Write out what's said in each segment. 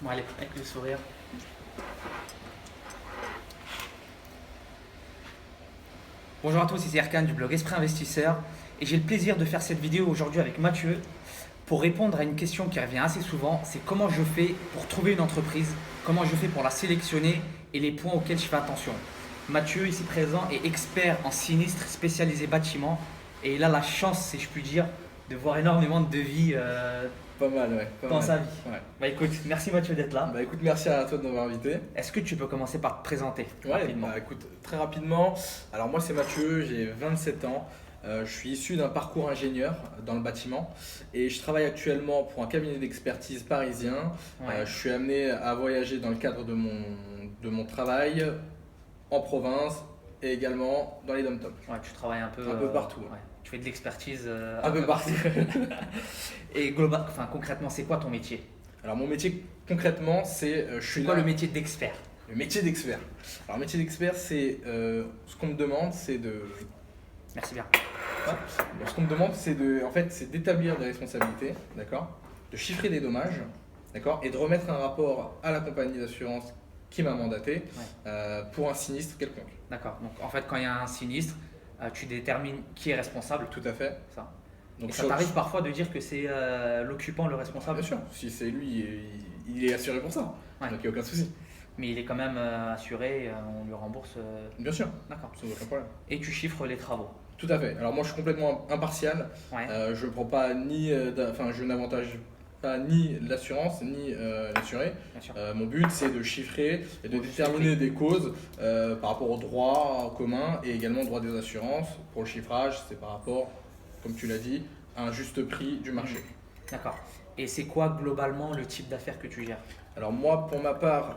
Bon, allez, avec le sourire. Bonjour à tous, ici Erkan du blog Esprit Investisseur et j'ai le plaisir de faire cette vidéo aujourd'hui avec Mathieu pour répondre à une question qui revient assez souvent, c'est comment je fais pour trouver une entreprise, comment je fais pour la sélectionner et les points auxquels je fais attention. Mathieu, ici présent, est expert en sinistre spécialisé bâtiment et il a la chance, si je puis dire, de voir énormément de devis Pas mal, ouais. Pas dans mal. sa vie. Ouais. Bah écoute, merci Mathieu d'être là. Bah écoute, merci à toi de m'avoir invité. Est-ce que tu peux commencer par te présenter Ouais, rapidement? bah écoute, très rapidement. Alors moi c'est Mathieu, j'ai 27 ans. Je suis issu d'un parcours ingénieur dans le bâtiment et je travaille actuellement pour un cabinet d'expertise parisien. Ouais. Je suis amené à voyager dans le cadre de mon travail en province et également dans les dom-toms. Ouais, tu travailles un peu partout. ouais. Tu fais de l'expertise Un peu partout. Et concrètement, c'est quoi ton métier? Alors mon métier concrètement c'est je suis C'est quoi là- le métier d'expert? le métier d'expert. Alors le métier d'expert c'est ce qu'on me demande c'est de Merci bien. Donc, ce qu'on me demande, c'est d'établir des responsabilités, d'accord, de chiffrer des dommages, d'accord, et de remettre un rapport à la compagnie d'assurance qui m'a mandaté pour un sinistre quelconque. D'accord. Donc en fait, quand il y a un sinistre, tu détermines qui est responsable. Tout à fait. Ça. Donc, Et ça t'arrive parfois de dire que c'est l'occupant le responsable? bien sûr, si c'est lui, il est assuré pour ça, Ouais. donc il n'y a aucun souci. Mais il est quand même assuré, on lui rembourse. Bien sûr, D'accord. sans aucun problème. Et tu chiffres les travaux. Tout à fait. Alors moi, je suis complètement impartial. Ouais. Je prends pas je n'avantage pas ni l'assurance ni l'assuré. Bien sûr. Mon but, c'est de chiffrer et de Au juste déterminer des causes par rapport au droit commun et également au droit des assurances. Pour le chiffrage, c'est par rapport, comme tu l'as dit, à un juste prix du marché. D'accord. Et c'est quoi globalement le type d'affaires que tu gères? Alors moi, pour ma part,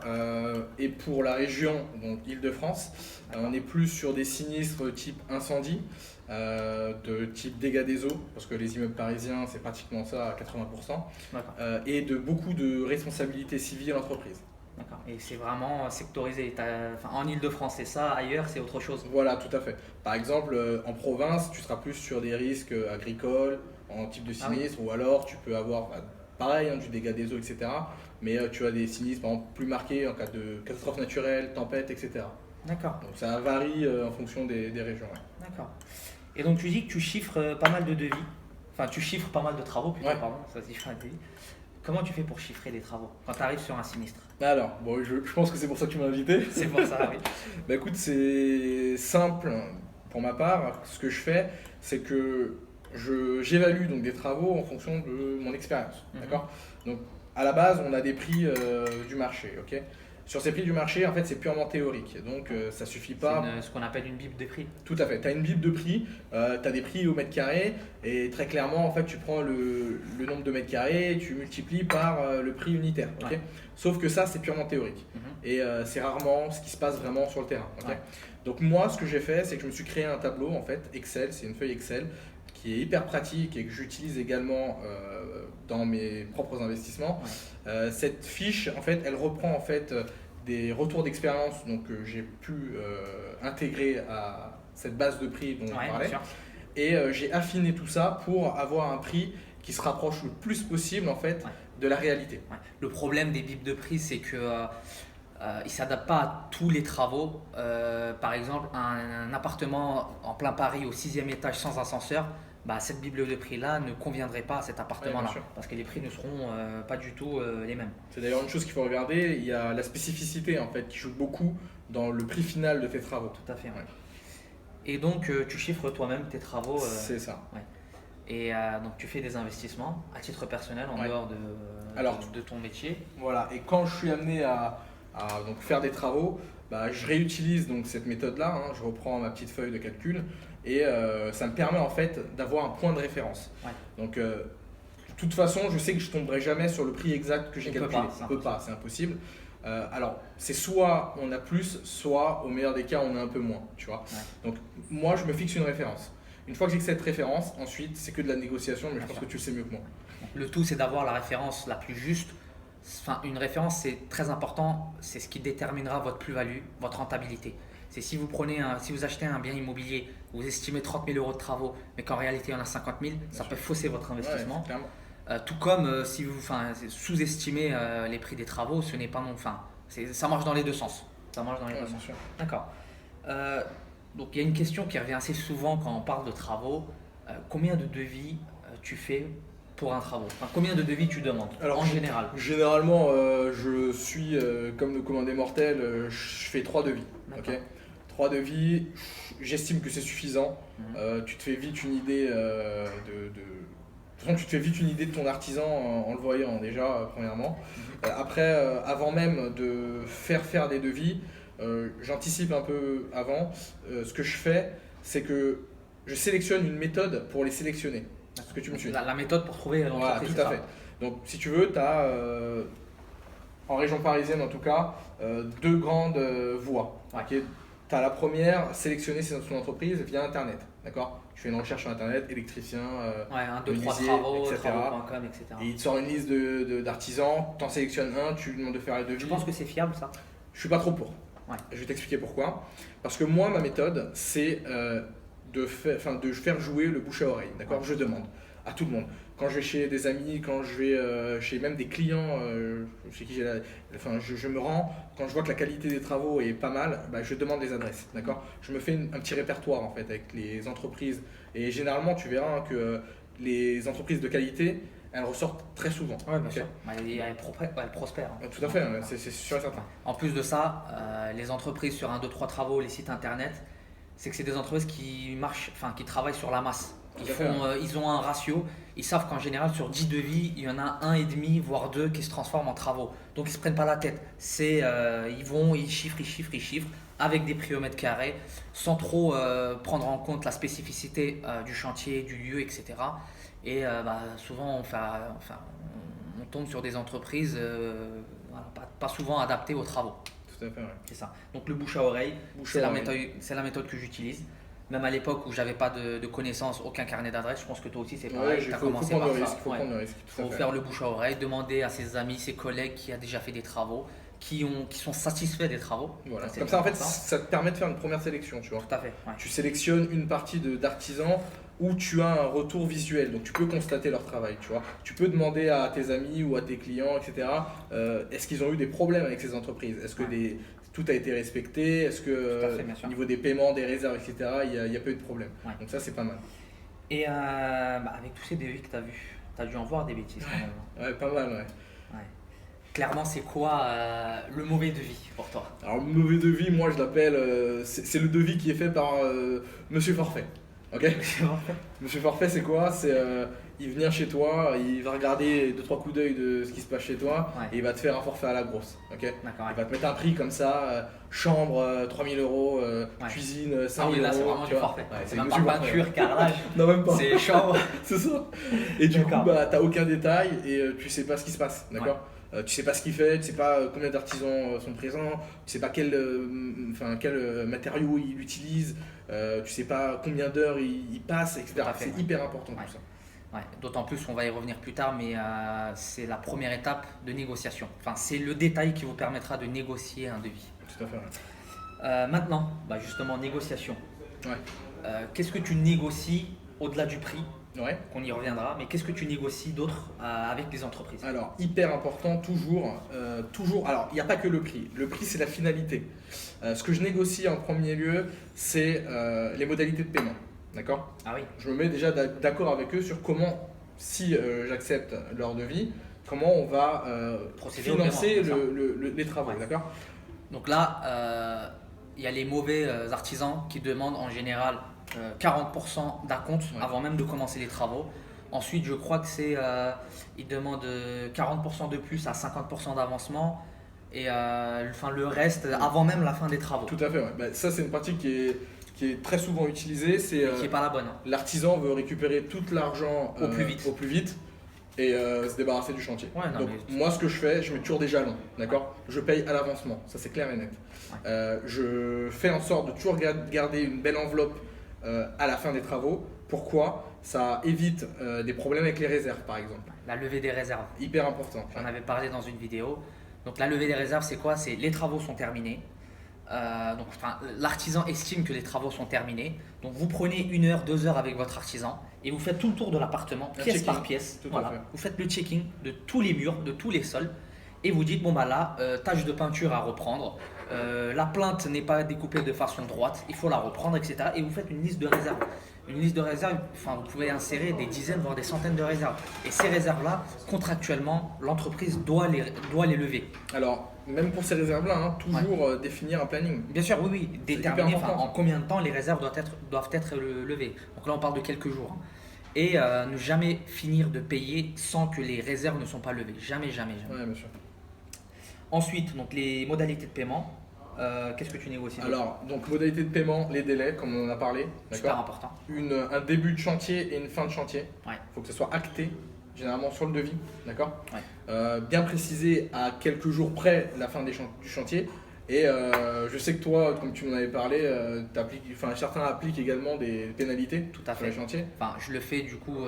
et pour la région, donc Île-de-France, on est plus sur des sinistres type incendie, de type dégâts des eaux, parce que les immeubles parisiens, c'est pratiquement ça à 80%, D'accord. et de beaucoup de responsabilités civiles entreprises. D'accord. Et c'est vraiment sectorisé. En Île-de-France, c'est ça. Ailleurs, c'est autre chose. Voilà, tout à fait. Par exemple, en province, tu seras plus sur des risques agricoles, en type de Ah oui. sinistre, ou alors tu peux avoir, pareil, du dégât des eaux, etc. Mais tu as des sinistres, par exemple, plus marqués en cas de catastrophe naturelle, tempête, etc. D'accord. Donc ça varie en fonction des régions. Ouais. D'accord. Et donc tu dis que tu chiffres pas mal de devis. Enfin, tu chiffres pas mal de travaux plutôt, Ouais. pardon. Ça se chiffre un devis. Comment tu fais pour chiffrer les travaux quand tu arrives sur un sinistre? Alors, bon, je pense que c'est pour ça que tu m'as invité. C'est pour ça, oui. Bah écoute, c'est simple pour ma part. Ce que je fais, c'est que j'évalue donc des travaux en fonction de mon expérience. Mhm. D'accord? Donc à la base, on a des prix du marché. Ok? Sur ces prix du marché, en fait, c'est purement théorique. Donc ça suffit pas. Ce qu'on appelle une bible des prix. Tout à fait. Tu as une bible de prix, tu as des prix au mètre carré, et très clairement, en fait, tu prends le nombre de mètres carrés et tu multiplies par le prix unitaire. Ok. Ouais. Sauf que ça, c'est purement théorique. Mhm. Et c'est rarement ce qui se passe vraiment sur le terrain. Ok. Ouais. Donc moi, ce que j'ai fait, c'est que je me suis créé un tableau, en fait, Excel, c'est une feuille Excel, qui est hyper pratique et que j'utilise également dans mes propres investissements. Ouais. Cette fiche, en fait, elle reprend en fait des retours d'expérience donc, que j'ai pu intégrer à cette base de prix dont on Ouais, parlait. bien sûr. Et j'ai affiné tout ça pour avoir un prix qui se rapproche le plus possible en fait Ouais. de la réalité. Ouais. Le problème des bibles de prix, c'est que ils ne s'adaptent pas à tous les travaux. Par exemple, un appartement en plein Paris au 6e étage sans ascenseur, bah, cette bible de prix-là ne conviendrait pas à cet Ouais, appartement-là. bien sûr. Parce que les prix ne seront pas du tout les mêmes. C'est d'ailleurs une chose qu'il faut regarder, il y a la spécificité en fait qui joue beaucoup dans le prix final de tes travaux. Tout à fait. Ouais. Ouais. Et donc, tu chiffres toi-même tes travaux. C'est ça. Et donc, tu fais des investissements à titre personnel en Ouais. dehors Alors, de ton métier. Voilà, et quand je suis amené à donc faire des travaux, bah, je réutilise donc cette méthode-là, hein. Je reprends ma petite feuille de calcul et ça me permet en fait d'avoir un point de référence. Ouais. Donc de toute façon, je sais que je tomberai jamais sur le prix exact que j'ai On peut calculé. pas, c'est On peut pas, c'est impossible. Alors, c'est soit on a plus, soit au meilleur des cas, on a un peu moins, tu vois. Ouais. Donc moi, je me fixe une référence. Une fois que j'ai cette référence, ensuite, c'est que de la négociation, mais je Bien pense sûr. que tu le sais mieux que moi. Donc, le tout, c'est d'avoir la référence la plus juste. Enfin, une référence, c'est très important. C'est ce qui déterminera votre plus-value, votre rentabilité. C'est si si vous achetez un bien immobilier, vous estimez 30 000 euros de travaux, mais qu'en réalité, il y en a 50 000, ça sûr. peut fausser votre investissement. Ouais, clairement. Tout comme si vous sous-estimez les prix des travaux, ce n'est pas non. Ça marche dans les deux sens. Ça marche dans les Ouais, deux bien sens. sûr. D'accord. Euh, donc il y a une question qui revient assez souvent quand on parle de travaux. Combien de devis tu fais pour un travaux? Enfin, combien de devis tu demandes Alors, en général? généralement, je suis comme le commandé mortel, je fais 3 devis. D'accord. Ok, 3 devis, j'estime que c'est suffisant. Mhm. Tu te fais vite une idée de toute façon, tu te fais vite une idée de ton artisan en le voyant déjà, premièrement. Après, avant même de faire des devis, j'anticipe un peu avant. Ce que je fais, c'est que je sélectionne une méthode pour les sélectionner. Est-ce que tu me suis? La méthode pour trouver Voilà, l'entreprise, tout c'est à ça? fait. Donc, si tu veux, tu as, en région parisienne en tout cas, 2 grandes voies. Ouais. Tu as la première, sélectionner son entreprise via Internet. D'accord? Tu fais une recherche sur Internet, électricien, Ouais, 1, 2, 3 menuisier, travaux, etc. travaux.com, etc. Et il te sort une liste d'artisans, tu en sélectionnes un, tu lui demandes de faire les devis. Tu penses que c'est fiable ça? Je suis pas trop pour. Ouais. Je vais t'expliquer pourquoi. Parce que moi, ma méthode, c'est de faire jouer le bouche à oreille. D'accord? Ouais. Je demande à tout le monde. Quand je vais chez des amis, quand je vais chez même des clients chez qui je me rends, quand je vois que la qualité des travaux est pas mal, bah, je demande les adresses. D'accord? Je me fais un petit répertoire en fait avec les entreprises. Et généralement, tu verras que les entreprises de qualité, elles ressortent très souvent. Ouais, bien Ok? sûr. Elle prospère. Hein. Tout à fait, ouais, c'est sûr et certain. En plus de ça, les entreprises sur 1, 2, 3 travaux, les sites internet, c'est que c'est des entreprises qui marchent, qui travaillent sur la masse. Tout à fait, ouais. Ils ont un ratio, ils savent qu'en général sur 10 devis, il y en a un et demi, voire 2 qui se transforment en travaux. Donc ils se prennent pas la tête. Ils chiffrent avec des prix au mètre carré, sans trop prendre en compte la spécificité du chantier, du lieu, etc. Et souvent on tombe sur des entreprises voilà, pas souvent adaptées aux travaux. Tout à fait, ouais. C'est ça. Donc le bouche à oreille, Bouche c'est à la oreille. méthode, c'est la méthode que j'utilise. Même à l'époque où j'avais pas de connaissances, aucun carnet d'adresse, je pense que toi aussi c'est pareil. Ouais, Tu as faut commencé prendre par le ça. risque, faut Ouais. prendre le risque. Tout à Faut fait. faire le bouche à oreille, demander à ses amis, ses collègues qui a déjà fait des travaux, qui sont satisfaits des travaux. Voilà. c'est Comme ça, en fait, important. ça te permet de faire une première sélection, tu vois. Tout à fait. Ouais. Tu sélectionnes une partie d'artisans où tu as un retour visuel, donc tu peux constater leur travail, tu vois. Tu peux demander à tes amis ou à tes clients, etc. Est-ce qu'ils ont eu des problèmes avec ces entreprises? Est-ce que Ouais. tout a été respecté? Est-ce que Tout à fait, bien sûr. au niveau des paiements, des réserves, etc., il y a pas eu de problème? Ouais. Donc ça, c'est pas mal. Et avec tous ces devis que tu as vus, tu as dû en voir des bêtises quand même. Ouais, pas mal, ouais. Ouais. Clairement, c'est quoi le mauvais devis pour toi? Alors, le mauvais devis, moi, je l'appelle, c'est le devis qui est fait par Monsieur Forfait. Ok? Monsieur Forfait, c'est quoi? C'est il vient chez toi, il va regarder 2-3 coups d'œil de ce qui se passe chez toi Ouais. et il va te faire un forfait à la grosse. Ok? D'accord. Il va te mettre un prix comme ça, chambre 3000 euros, Ouais. cuisine Ah 5000 oui, là c'est euros. vraiment tu du vois. forfait. Ouais, C'est le même pas Monsieur Forfait. peinture, carrelage, Non, même pas. c'est chambre. C'est ça. Et du coup, D'accord. bah, t'as aucun détail et tu sais pas ce qui se passe. D'accord? Tu sais pas ce qu'il fait, tu sais pas combien d'artisans sont présents, tu sais pas quel matériau il utilise, tu sais pas combien d'heures il passe, etc. Tout à fait, C'est ouais. hyper important Ouais. tout ça. Ouais. D'autant plus, on va y revenir plus tard, mais c'est la première étape de négociation. Enfin, c'est le détail qui vous permettra de négocier un devis. Tout à fait. Maintenant, justement, négociation. Ouais. Qu'est-ce que tu négocies au-delà du prix? Ouais. On y reviendra, mais qu'est-ce que tu négocies d'autre avec les entreprises? Alors, hyper important, toujours. Alors, il n'y a pas que le prix. Le prix, c'est la finalité. Ce que je négocie en premier lieu, c'est les modalités de paiement. D'accord? Ah oui, Je me mets déjà d'accord avec eux sur comment, si j'accepte leur devis, comment on va Procéder au financer paiement, les travaux. Ouais. D'accord? donc là, il y a les mauvais artisans qui demandent en général 40% d'acompte Ouais. avant même de commencer les travaux. Ensuite, je crois que ils demandent 40% de plus à 50% d'avancement et le reste avant même la fin des travaux. Tout à fait. Ouais. Bah, ça, c'est une pratique qui est très souvent utilisée. C'est Qui n'est pas la bonne. Hein. l'artisan veut récupérer tout l'argent Au plus vite. et se débarrasser du chantier. Ouais, non, Donc mais- moi ce que je fais, je mets toujours des jalons, d'accord? Je paye à l'avancement, ça c'est clair et net. Ouais. Je fais en sorte de toujours garder une belle enveloppe à la fin des travaux. Pourquoi? Ça évite des problèmes avec les réserves par exemple. La levée des réserves. Hyper important. J'en avais parlé dans une vidéo. Donc la levée des réserves, c'est quoi? C'est les travaux sont terminés. Donc, enfin, l'artisan estime que les travaux sont terminés. Donc, vous prenez 1 heure, 2 heures avec votre artisan et vous faites tout le tour de l'appartement, Un pièce checking, par pièce. tout à Voilà. fait. Vous faites le checking de tous les murs, de tous les sols. Et vous dites, bon bah là, tâche de peinture à reprendre. La plainte n'est pas découpée de façon droite, il faut la reprendre, etc. Et vous faites une liste de réserves. Une liste de réserves, enfin, vous pouvez insérer des dizaines, voire des centaines de réserves. Et ces réserves-là, contractuellement, l'entreprise doit les lever. Alors, même pour ces réserves-là, hein, toujours définir un planning. Bien sûr, oui, oui, C'est déterminer hyper enfin, important. en combien de temps les réserves doivent être levées. Donc là, on parle de quelques jours, hein. Et ne jamais finir de payer sans que les réserves ne sont pas levées. Jamais, jamais, jamais. Ouais, bien sûr. Ensuite, donc les modalités de paiement. Qu'est-ce que tu négocies d'autre? Alors, donc modalité de paiement, les délais, comme on en a parlé, Super d'accord. important. Un début de chantier et une fin de chantier. Ouais. Il faut que ce soit acté, généralement sur le devis, d'accord. Ouais. Bien préciser à quelques jours près la fin du chantier. Et je sais que toi, comme tu m'en avais parlé, certains appliquent également des pénalités Tout à sur les fait. chantiers. Enfin, je le fais du coup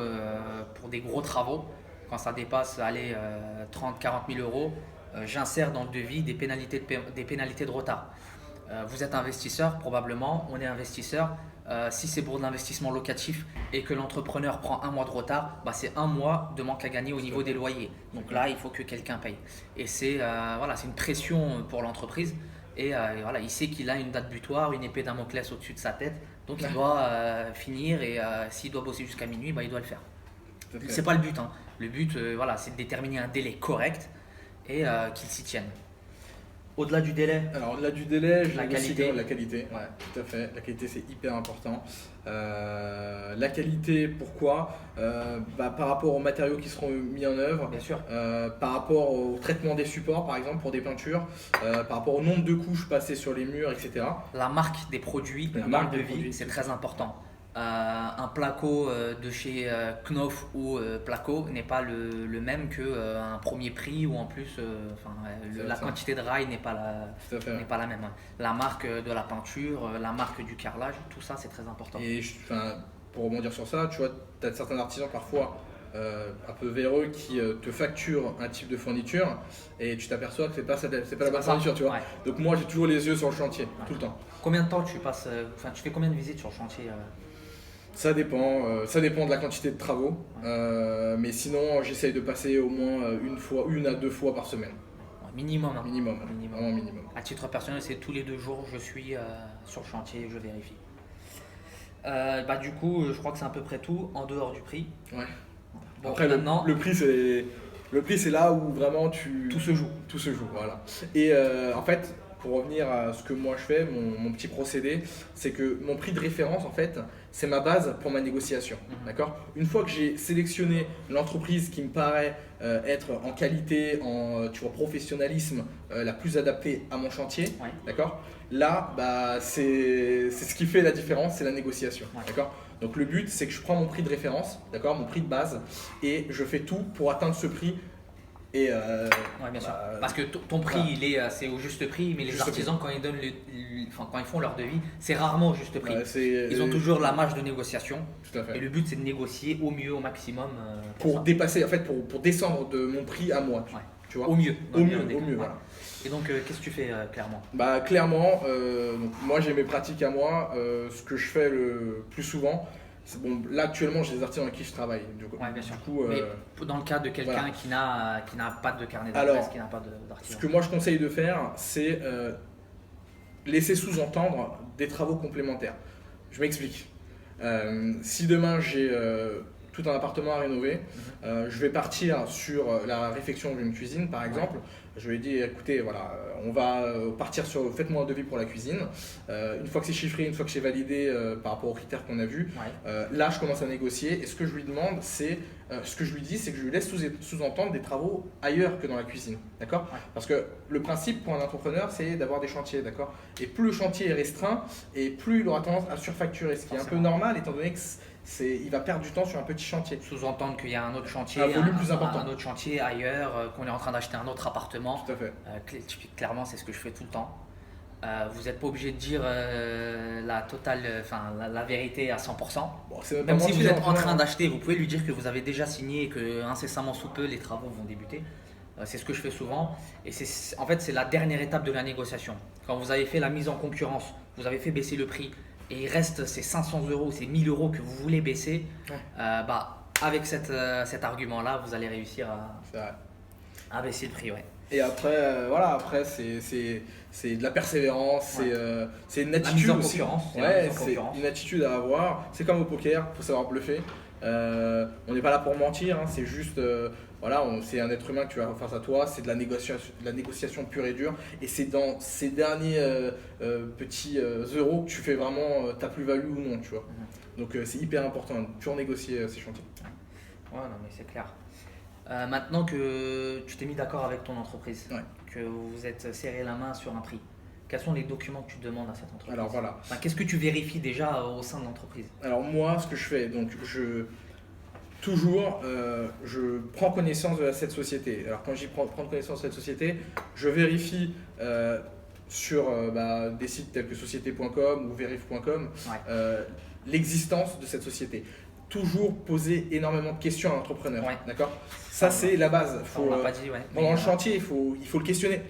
pour des gros travaux. Quand ça dépasse allez, 30-40 000 euros, j'insère dans le devis des pénalités de retard. Vous êtes investisseur, probablement, on est investisseur. Si c'est pour de l'investissement locatif et que l'entrepreneur prend 1 mois de retard, bah c'est 1 mois de manque à gagner au niveau des loyers. Donc là, il faut que quelqu'un paye. Et c'est voilà, c'est une pression pour l'entreprise. Et voilà, il sait qu'il a une date butoir, une épée Damoclès au-dessus de sa tête. Donc il doit finir et s'il doit bosser jusqu'à minuit, bah, il doit le faire. Tout à fait. C'est pas le but, hein. Le but, voilà, c'est de déterminer un délai correct et qu'il s'y tienne. Au-delà du délai, Alors, au-delà du délai, je La négocie qualité. également la qualité. Ouais, tout à fait. La qualité, c'est hyper important. La qualité, pourquoi par rapport aux matériaux qui seront mis en œuvre, bien sûr. par rapport au traitement des supports, par exemple, pour des peintures, par rapport au nombre de couches passées sur les murs, etc. La marque des produits, La dans marque le des devis, produits, c'est tout très important. Un placo de chez Knauf ou Placo n'est pas le même qu'un premier prix ou en plus C'est la ça. quantité de rail n'est pas Tout à fait. n'est pas la même. La marque de la peinture, la marque du carrelage, tout ça c'est très important. Et pour rebondir sur ça, tu vois, tu as certains artisans parfois un peu véreux qui te facturent un type de fourniture et tu t'aperçois que c'est pas la bonne pas ça. fourniture, tu vois. Ouais. Donc moi j'ai toujours les yeux sur le chantier, tout le temps. Combien de temps tu passes, tu fais combien de visites sur le chantier Ça dépend de la quantité de travaux, mais sinon j'essaye de passer au moins 1 à 2 fois par semaine, Minimum, hein. minimum, Minimum. vraiment minimum. À titre personnel, c'est tous les 2 jours, je suis sur le chantier et je vérifie. Du coup, je crois que c'est à peu près tout en dehors du prix. Ouais. Bon, Après maintenant, le prix c'est là où vraiment tout se joue. tout se joue, voilà. Et en fait, pour revenir à ce que moi je fais, mon petit procédé, c'est que mon prix de référence, en fait, c'est ma base pour ma négociation. D'accord. Une fois que j'ai sélectionné l'entreprise qui me paraît être en qualité, en professionnalisme, la plus adaptée à mon chantier, Ouais. d'accord. Là, c'est ce qui fait la différence, c'est la négociation. Ouais. D'accord. Donc le but, c'est que je prends mon prix de référence, d'accord, mon prix de base, et je fais tout pour atteindre ce prix. Et Ouais, bien sûr. Parce que ton prix, voilà. c'est au juste prix, mais les Juste artisans, quand ils font leur devis, c'est rarement au juste prix. Ils ont toujours la marge de négociation. Tout à fait. Et le but, c'est de négocier au mieux, au maximum. Pour ça. dépasser, en fait, pour descendre de mon prix à moi. Ouais. Tu vois. Au mieux. Au Dans le mieux, meilleur des au cas. mieux, Ouais. voilà. Et donc, qu'est-ce que tu fais clairement? Bah clairement, donc, moi j'ai mes pratiques à moi. Ce que je fais le plus souvent, c'est bon. Là actuellement, j'ai des artisans avec qui je travaille. Ouais, bien sûr. Du coup, Mais dans le cas de quelqu'un voilà. qui n'a pas de carnet d'adresse, Alors, qui n'a pas ce d'artisan. que moi je conseille de faire, c'est laisser sous-entendre des travaux complémentaires. Je m'explique. Si demain j'ai tout un appartement à rénover, je vais partir sur la réfection d'une cuisine par exemple. Je lui ai dit écoutez, voilà, on va partir sur faites-moi un devis pour la cuisine. Une fois que c'est chiffré, une fois que c'est validé par rapport aux critères qu'on a vus, là je commence à négocier et ce que je lui demande, c'est ce que je lui dis, c'est que je lui laisse sous-entendre des travaux ailleurs que dans la cuisine, d'accord. Parce que le principe pour un entrepreneur, c'est d'avoir des chantiers, d'accord. Et plus le chantier est restreint, et plus il aura tendance à surfacturer, ce qui est un peu normal étant donné que il va perdre du temps sur un petit chantier. Sous-entendre qu'il y a un autre chantier, Un volume plus important. un autre chantier ailleurs, qu'on est en train d'acheter un autre appartement. Tout à fait. Clairement, c'est ce que je fais tout le temps. Vous n'êtes pas obligé de dire la totale, la vérité à 100%. Bon, c'est Même pas si vous mentir, êtes en hein. train d'acheter, vous pouvez lui dire que vous avez déjà signé et que incessamment sous peu les travaux vont débuter. C'est ce que je fais souvent. Et en fait, c'est la dernière étape de la négociation. Quand vous avez fait la mise en concurrence, vous avez fait baisser le prix et il reste ces 500 euros, ces 1000 euros que vous voulez baisser, avec cet argument-là, vous allez réussir à baisser le prix. Ouais. Et après, après c'est de la persévérance, c'est une attitude aussi. C'est une attitude à avoir. C'est comme au poker, il faut savoir bluffer. On n'est pas là pour mentir, hein, c'est juste, c'est un être humain que tu as face à toi, c'est de la négociation pure et dure. Et c'est dans ces derniers petits euros que tu fais vraiment ta plus-value ou non, tu vois. Donc c'est hyper important de toujours négocier ces chantiers. Ouais, non, mais c'est clair. Maintenant que tu t'es mis d'accord avec ton entreprise, que vous vous êtes serré la main sur un prix, quels sont les documents que tu demandes à cette entreprise? Alors voilà. Qu'est-ce que tu vérifies déjà au sein de l'entreprise? Alors moi, ce que je fais, donc je prends connaissance de cette société. Alors quand je dis prendre connaissance de cette société, je vérifie sur des sites tels que société.com ou verif.com l'existence de cette société. Toujours poser énormément de questions à l'entrepreneur, d'accord? Ça c'est la base. On l'a pas dit, pendant le chantier, il faut le questionner.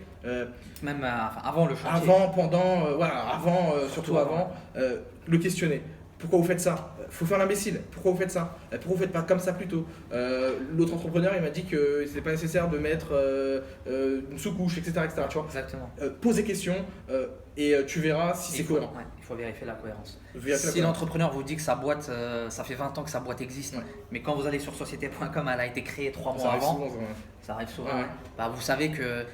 Même avant le chantier. Avant, pendant, surtout avant, le questionner. Pourquoi vous faites ça? Faut faire l'imbécile. Pourquoi vous faites ça? Pourquoi vous faites pas comme ça plutôt? L'autre entrepreneur, il m'a dit que c'était pas nécessaire de mettre une sous-couche, etc., tu vois. Exactement. Pose des questions et tu verras si c'est cohérent. Il faut vérifier la cohérence. Si l'entrepreneur vous dit que sa boîte, ça fait 20 ans que sa boîte existe, mais quand vous allez sur société.com, elle a été créée 3 mois avant. Ça arrive souvent. Vous savez que,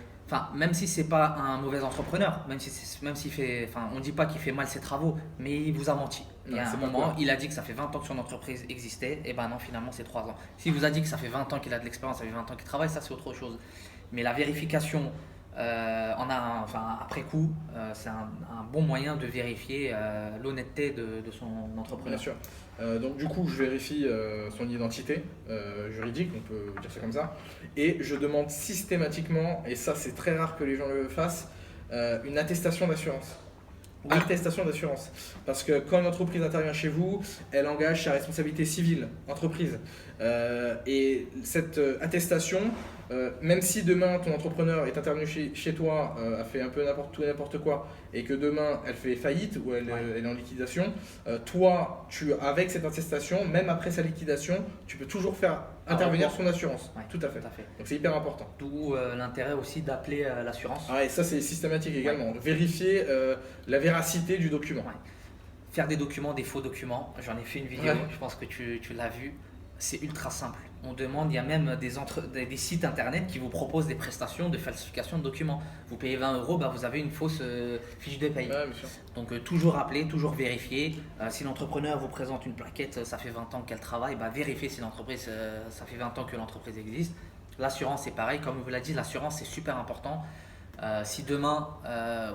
même si c'est pas un mauvais entrepreneur, même si fait, on dit pas qu'il fait mal ses travaux, mais il vous a menti. Il y a un moment, il a dit que ça fait 20 ans que son entreprise existait, et non, finalement c'est 3 ans. S'il vous a dit que ça fait 20 ans qu'il a de l'expérience, ça fait 20 ans qu'il travaille, ça c'est autre chose. Mais la vérification après coup, c'est un bon moyen de vérifier l'honnêteté de son entrepreneur. Bien sûr. Donc du coup, je vérifie son identité juridique, on peut dire ça comme ça, et je demande systématiquement, et ça c'est très rare que les gens le fassent, une attestation d'assurance. Attestation d'assurance. Parce que quand une entreprise intervient chez vous, elle engage sa responsabilité civile, entreprise. Et cette attestation, même si demain ton entrepreneur est intervenu chez toi, a fait un peu n'importe quoi, et que demain elle fait faillite ou elle est en liquidation, toi, avec cette attestation, même après sa liquidation, tu peux toujours faire intervenir son assurance. Tout à fait. Donc c'est hyper important. D'où l'intérêt aussi d'appeler l'assurance. Et ça c'est systématique également. Vérifier la véracité du document. Faire des documents, des faux documents. J'en ai fait une vidéo, je pense que tu l'as vu. C'est ultra simple. On demande, il y a même des sites internet qui vous proposent des prestations de falsification de documents. Vous payez 20 €, vous avez une fausse fiche de paye. Donc toujours appeler, toujours vérifier. Si l'entrepreneur vous présente une plaquette, ça fait 20 ans qu'elle travaille, vérifiez si l'entreprise, ça fait 20 ans que l'entreprise existe. L'assurance c'est pareil, comme vous l'a dit, l'assurance c'est super important. Si demain,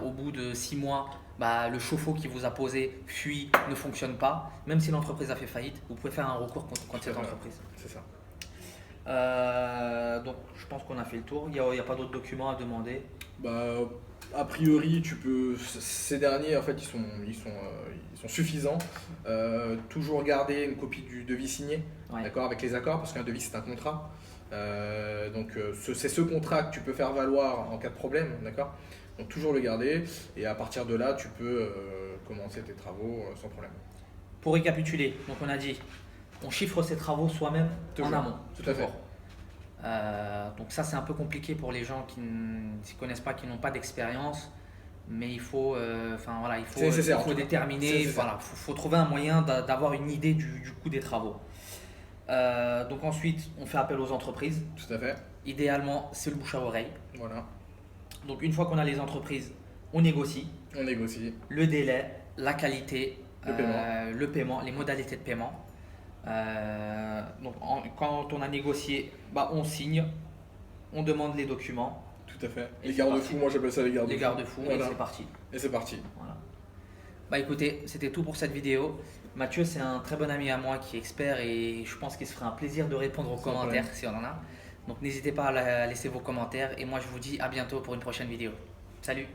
au bout de 6 mois, le chauffe-eau qui vous a posé fuit, ne fonctionne pas, même si l'entreprise a fait faillite, vous pouvez faire un recours contre cette entreprise. C'est ça. Donc je pense qu'on a fait le tour. Il n'y a pas d'autres documents à demander. A priori, ces derniers en fait ils sont suffisants. Toujours garder une copie du devis signé, d'accord, avec les accords, parce qu'un devis c'est un contrat. Donc c'est ce contrat que tu peux faire valoir en cas de problème, d'accord. Donc toujours le garder, et à partir de là tu peux commencer tes travaux sans problème. Pour récapituler, donc on a dit on chiffre ses travaux soi-même en amont. Tout à fait. Donc ça c'est un peu compliqué pour les gens qui ne s'y connaissent pas, qui n'ont pas d'expérience, mais il faut déterminer, faut trouver un moyen d'avoir une idée du coût des travaux. Donc ensuite on fait appel aux entreprises. Tout à fait. Idéalement c'est le bouche à oreille. Voilà. Donc une fois qu'on a les entreprises, on négocie. Le délai, la qualité, le paiement, les modalités de paiement. Donc quand on a négocié, on signe, on demande les documents. Tout à fait. Les garde-fous, moi j'appelle ça les garde-fous. Les garde-fous, et c'est parti. Voilà. Écoutez, c'était tout pour cette vidéo. Mathieu, c'est un très bon ami à moi qui est expert, et je pense qu'il se fera un plaisir de répondre aux commentaires si on en a. Donc n'hésitez pas à laisser vos commentaires, et moi je vous dis à bientôt pour une prochaine vidéo. Salut!